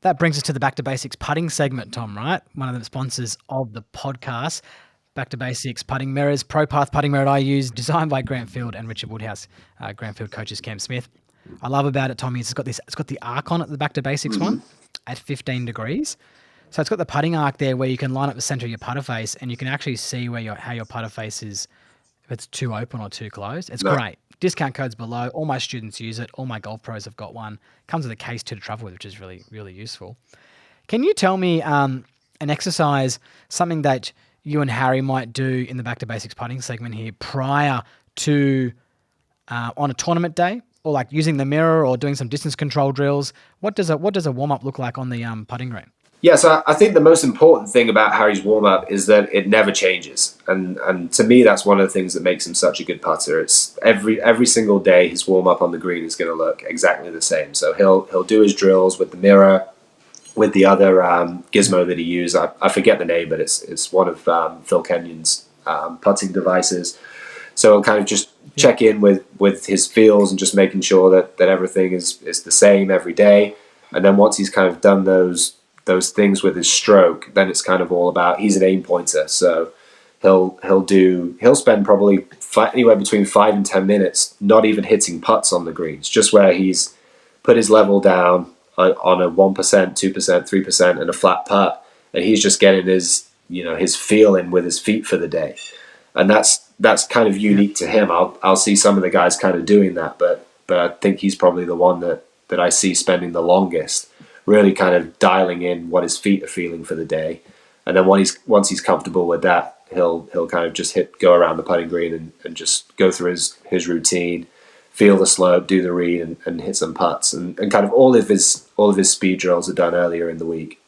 that brings us to the Back to Basics putting segment, Tom, right? One of the sponsors of the podcast. Back to Basics putting mirrors, ProPath putting mirror I use, designed by Grant Field and Richard Woodhouse. Grant Field coaches Cam Smith. I love about it, Tommy, it's got the arc on it, the Back to Basics one, at 15 degrees. So it's got the putting arc there where you can line up the center of your putter face and you can actually see how your putter face is, if it's too open or too closed. It's great. Discount codes below. All my students use it. All my golf pros have got one. Comes with a case too to travel with, which is really, really useful. Can you tell me an exercise, something that you and Harry might do in the Back to Basics putting segment here prior to on a tournament day, or like using the mirror or doing some distance control drills? What does a warm-up look like on the putting green? Yeah, so I think the most important thing about Harry's warm-up is that it never changes. And to me, that's one of the things that makes him such a good putter. It's every single day his warm-up on the green is going to look exactly the same. So he'll do his drills with the mirror, with the other gizmo that he used. I forget the name, but it's one of Phil Kenyon's putting devices. So he'll kind of just check in with his feels and just making sure that everything is the same every day. And then once he's kind of done those things with his stroke, then it's kind of all about, he's an aim pointer, so he'll spend probably anywhere between 5 and 10 minutes not even hitting putts on the greens, just where he's put his level down on a 1%, 2%, 3% and a flat putt, and he's just getting his feel in with his feet for the day. And that's kind of unique to him. I'll see some of the guys kind of doing that, but I think he's probably the one that I see spending the longest, really kind of dialing in what his feet are feeling for the day. And then once he's comfortable with that, he'll kind of just go around the putting green and just go through his routine, feel the slope, do the read, and hit some putts. And kind of all of his speed drills are done earlier in the week.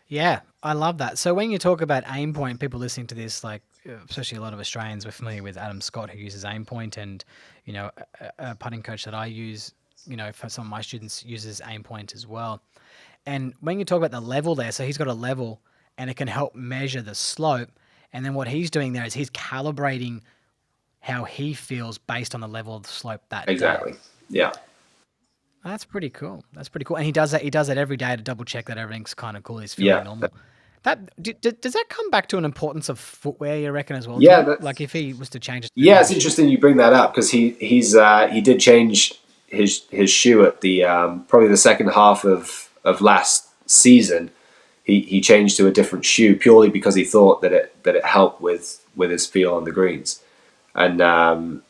Yeah, I love that. So when you talk about aim point, people listening to this, like especially a lot of Australians, we're familiar with Adam Scott, who uses aim point, and a putting coach that I use, for some of my students, uses aim point as well. And when you talk about the level there, so he's got a level and it can help measure the slope. And then what he's doing there is he's calibrating how he feels based on the level of the slope that exactly. day. Yeah. That's pretty cool. And he does that every day to double check that everything's kind of cool. He's feeling normal. Does that come back to an importance of footwear, you reckon, as well? Yeah. Like if he was to change it. Yeah, it's interesting you bring that up, because he did change his shoe at the probably the second half of last season. He changed to a different shoe purely because he thought that it helped with his feel on the greens, and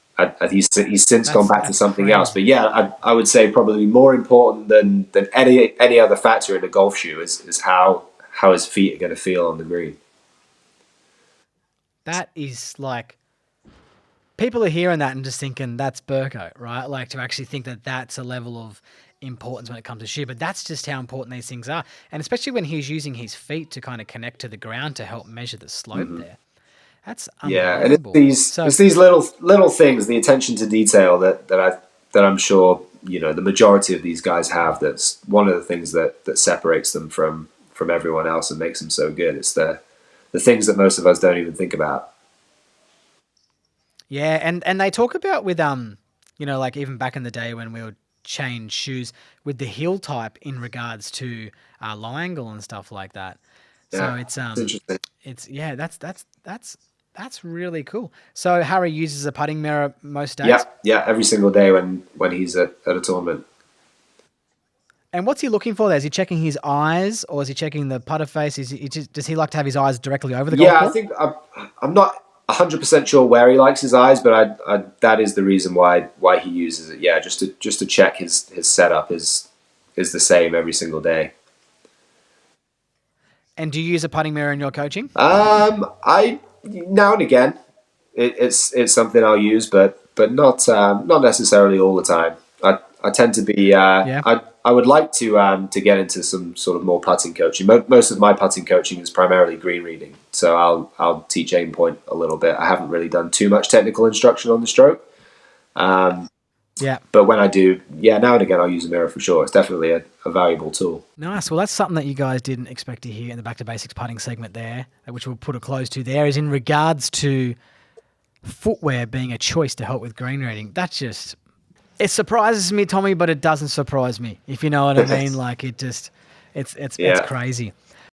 he's since gone back to something else. But yeah, I would say probably more important than any other factor in a golf shoe is how his feet are going to feel on the green. That is like, people are hearing that and just thinking that's Burko, right? Like, to actually think that that's a level of importance when it comes to shoe, but that's just how important these things are. And especially when he's using his feet to kind of connect to the ground to help measure the slope there. That's unbelievable. And it's these little things, the attention to detail that I'm sure the majority of these guys have. That's one of the things that separates them from everyone else and makes them so good. It's the things that most of us don't even think about. Yeah, and they talk about with like even back in the day when we would change shoes with the heel type in regards to low angle and stuff like that. So it's interesting. That's really cool. So Harry uses a putting mirror most days? Yeah, every single day when he's at a tournament. And what's he looking for there? Is he checking his eyes, or is he checking the putter face? Does he like to have his eyes directly over the golf ball? I think I'm not 100% sure where he likes his eyes, but that is the reason why he uses it. Yeah, just to check his setup is the same every single day. And do you use a putting mirror in your coaching? I now and again, it's something I'll use, but not necessarily all the time. I tend to be. I would like to get into some sort of more putting coaching. Most of my putting coaching is primarily green reading, so I'll teach aim point a little bit. I haven't really done too much technical instruction on the stroke. But when I do, now and again I'll use a mirror for sure. It's definitely a valuable tool. Nice. Well, that's something that you guys didn't expect to hear in the Back to Basics putting segment there, which we'll put a close to there, is in regards to footwear being a choice to help with green reading. That's just It surprises me, Tommy, but it doesn't surprise me. If you know what I mean, like it's Yeah. crazy.